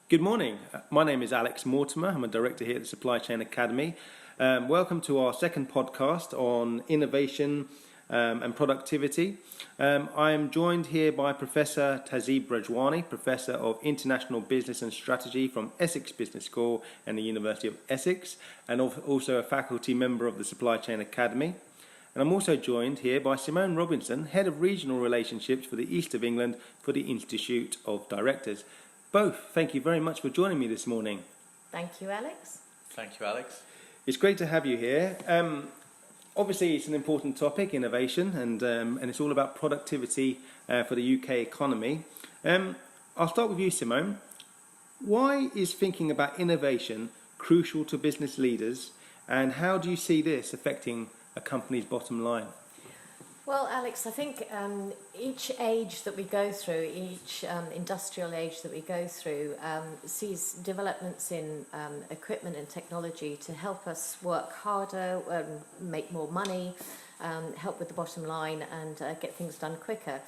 Good morning. My name is Alex Mortimer. I'm a director here at the Supply Chain Academy. Welcome to our second podcast on innovation and productivity. I'm joined here by Professor Tahzeeb Rajwani, Professor of International Business and Strategy from Essex Business School and the University of Essex, and also a faculty member of the Supply Chain Academy. And I'm also joined here by Simone Robinson, Head of Regional Relationships for the East of England for the Institute of Directors. Both, thank you very much for joining me this morning. Thank you, Alex. Thank you, Alex. It's great to have you here. Obviously, it's an important topic, innovation, and it's all about productivity for the UK economy. I'll start with you, Simone. Why is thinking about innovation crucial to business leaders, and how do you see this affecting a company's bottom line? Well, Alex, I think each age that we go through, each industrial age that we go through, sees developments in equipment and technology to help us work harder, make more money, help with the bottom line, and get things done quicker.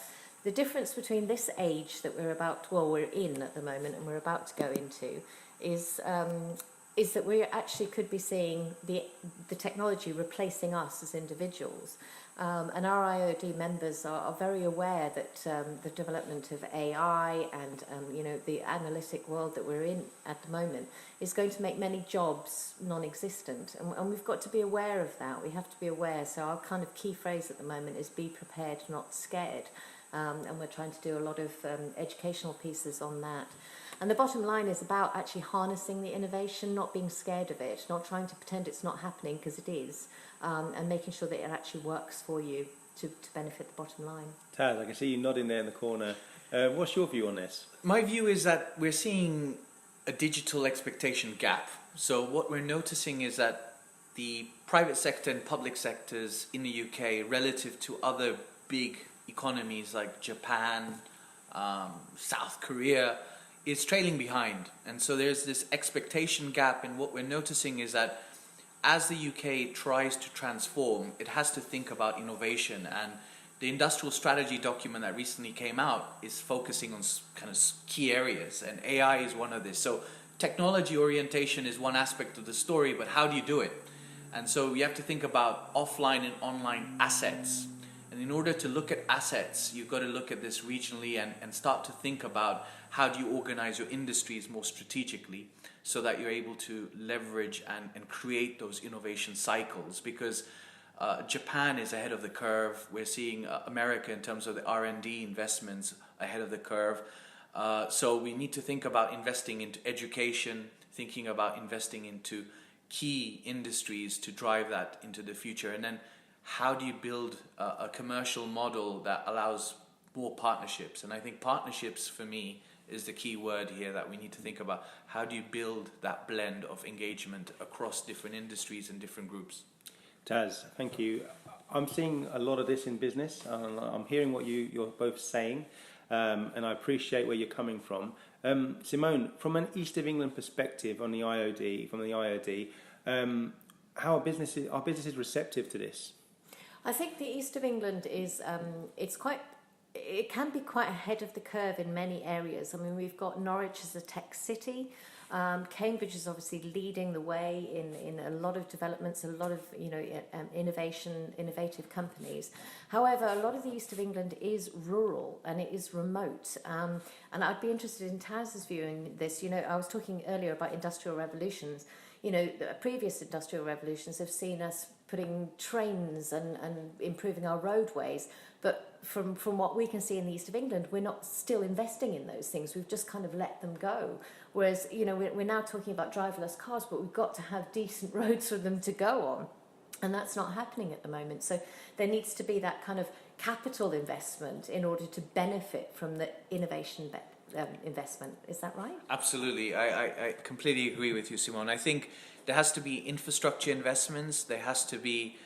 The difference between this age that we're in at the moment and we're about to go into is that we actually could be seeing the technology replacing us as individuals. And our IOD members are very aware that the development of AI and the analytic world that we're in at the moment is going to make many jobs non-existent, and we've got to be aware of that. We have to be aware. So our kind of key phrase at the moment is "be prepared, not scared," and we're trying to do a lot of educational pieces on that. And the bottom line is about actually harnessing the innovation, not being scared of it, not trying to pretend it's not happening because it is, and making sure that it actually works for you to benefit the bottom line. Taz, I can see you nodding there in the corner. What's your view on this? My view is that we're seeing a digital expectation gap. So what we're noticing is that the private sector and public sectors in the UK relative to other big economies like Japan, South Korea, is trailing behind. And so there's this expectation gap, and what we're noticing is that as the UK tries to transform, it has to think about innovation, and the industrial strategy document that recently came out is focusing on kind of key areas, and AI is one of this. So technology orientation is one aspect of the story, but how do you do it? And so you have to think about offline and online assets. And in order to look at assets, you've got to look at this regionally and start to think about how do you organize your industries more strategically so that you're able to leverage and create those innovation cycles. Because Japan is ahead of the curve. We're seeing America in terms of the R&D investments ahead of the curve. So we need to think about investing into education, thinking about investing into key industries to drive that into the future. And then how do you build a commercial model that allows more partnerships? And I think partnerships, for me, is the key word here that we need to think about. How do you build that blend of engagement across different industries and different groups? Taz, thank you. I'm seeing a lot of this in business. I'm hearing what you're both saying, and I appreciate where you're coming from. Simone, from an East of England perspective on the IOD, how are businesses receptive to this? I think the East of England is it can be quite ahead of the curve in many areas. I mean, we've got Norwich as a tech city. Cambridge is obviously leading the way in a lot of developments, a lot of innovative companies. However, a lot of the East of England is rural and it is remote. And I'd be interested in Taz's view in this. I was talking earlier about industrial revolutions. The previous industrial revolutions have seen us putting trains and improving our roadways. But from what we can see in the East of England, we're not still investing in those things. We've just kind of let them go. Whereas, we're now talking about driverless cars, but we've got to have decent roads for them to go on. And that's not happening at the moment. So there needs to be that kind of capital investment in order to benefit from the innovation investment. Is that right? Absolutely. I completely agree with you, Simone. I think there has to be infrastructure investments. There has to be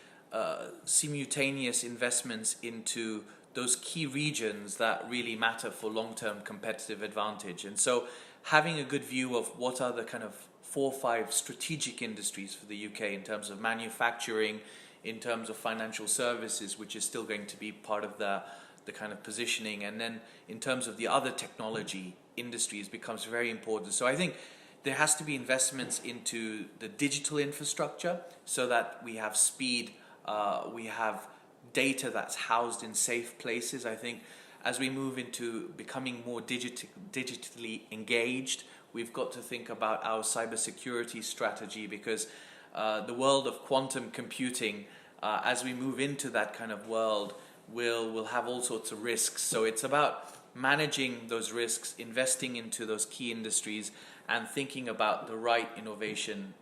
simultaneous investments into those key regions that really matter for long-term competitive advantage. And so having a good view of what are the kind of 4 or 5 strategic industries for the UK in terms of manufacturing, in terms of financial services, which is still going to be part of the the kind of positioning, and then in terms of the other technology industries becomes very important. So I think there has to be investments into the digital infrastructure so that we have speed, we have data that's housed in safe places. I think as we move into becoming more digitally engaged, we've got to think about our cybersecurity strategy, because the world of quantum computing, as we move into that kind of world, will have all sorts of risks. So it's about managing those risks, investing into those key industries, and thinking about the right innovation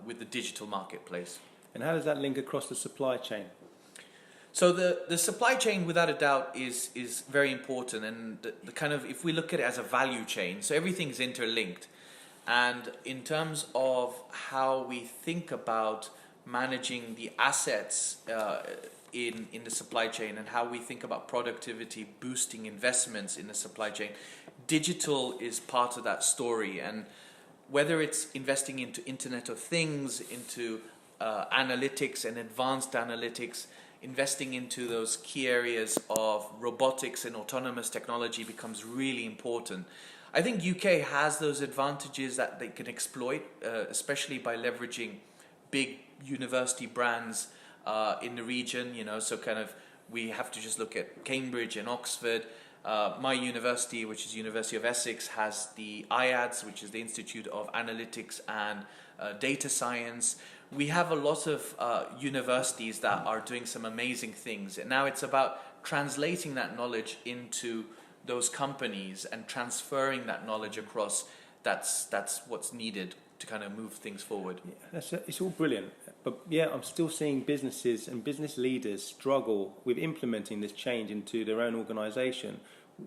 with the digital marketplace. And how does that link across the supply chain? So the supply chain, without a doubt, is very important, and the kind of, if we look at it as a value chain, so everything's interlinked. And in terms of how we think about managing the assets in the supply chain, and how we think about productivity, boosting investments in the supply chain, digital is part of that story. And whether it's investing into Internet of Things, into analytics and advanced analytics, investing into those key areas of robotics and autonomous technology becomes really important. I think UK has those advantages that they can exploit, especially by leveraging big university brands in the region. You know, so kind of we have to just look at Cambridge and Oxford. My university, which is University of Essex, has the IADS, which is the Institute of Analytics and Data Science. We have a lot of universities that are doing some amazing things, and now it's about translating that knowledge into those companies and transferring that knowledge across. That's what's needed to kind of move things forward. Yeah, it's all brilliant, but yeah, I'm still seeing businesses and business leaders struggle with implementing this change into their own organisation.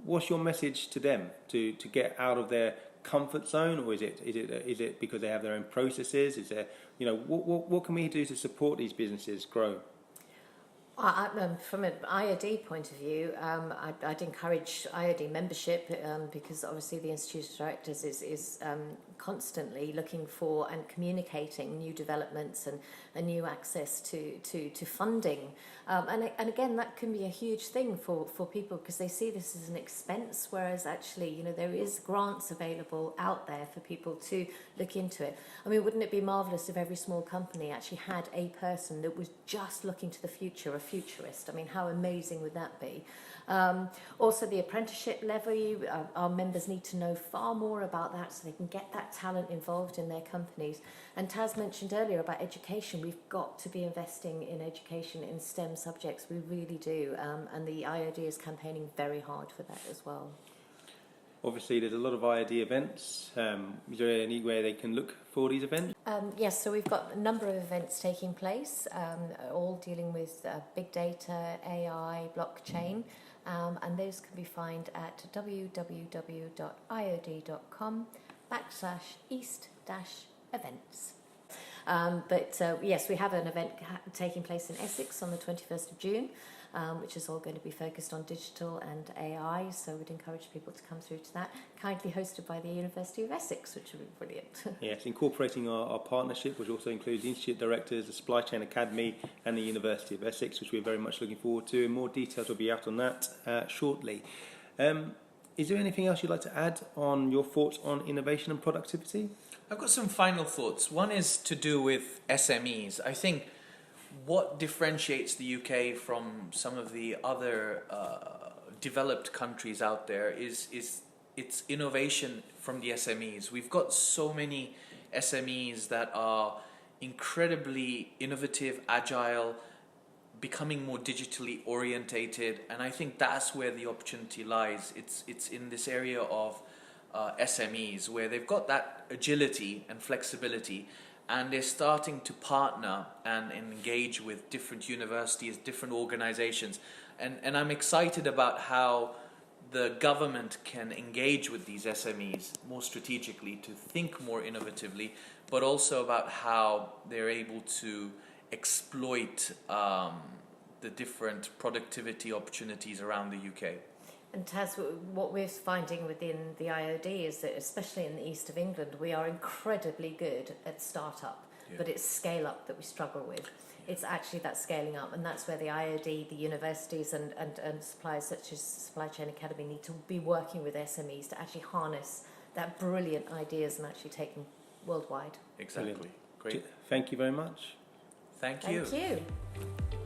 What's your message to them to get out of their comfort zone, or is it because they have their own processes? Is there, you know, what can we do to support these businesses grow? From an IOD point of view, I'd encourage IOD membership, because obviously the Institute of Directors is constantly looking for and communicating new developments and new access to funding. And again, that can be a huge thing for people, because they see this as an expense, whereas actually, you know, there is grants available out there for people to look into it. I mean, wouldn't it be marvellous if every small company actually had a person that was just looking to the future, a futurist? I mean, how amazing would that be? Also, the apprenticeship levy, our members need to know far more about that so they can get that talent involved in their companies. And Taz mentioned earlier about education. We've got to be investing in education in STEM subjects. We really do. And the IOD is campaigning very hard for that as well. Obviously, there's a lot of IOD events. Is there anywhere they can look for these events? Yes, so we've got a number of events taking place, all dealing with big data, AI, blockchain, and those can be found at www.iod.com/east-events. But yes, we have an event taking place in Essex on the 21st of June, which is all going to be focused on digital and AI, so we'd encourage people to come through to that, kindly hosted by the University of Essex, which would be brilliant. Yes, incorporating our partnership, which also includes the Institute Directors, the Supply Chain Academy and the University of Essex, which we're very much looking forward to, and more details will be out on that shortly. Is there anything else you'd like to add on your thoughts on innovation and productivity? I've got some final thoughts. One is to do with SMEs. I think what differentiates the UK from some of the other developed countries out there is its innovation from the SMEs. We've got so many SMEs that are incredibly innovative, agile, becoming more digitally orientated, and I think that's where the opportunity lies. It's in this area of SMEs, where they've got that agility and flexibility, and they're starting to partner and engage with different universities, different organizations. And I'm excited about how the government can engage with these SMEs more strategically to think more innovatively, but also about how they're able to exploit the different productivity opportunities around the UK. And Taz, what we're finding within the IOD is that, especially in the east of England, we are incredibly good at start-up, but it's scale-up that we struggle with. it's actually that scaling up, and that's where the IOD, the universities and suppliers such as Supply Chain Academy need to be working with SMEs to actually harness that brilliant ideas and actually take them worldwide. Exactly. Brilliant. Great. Thank you very much. Thank you. Thank you.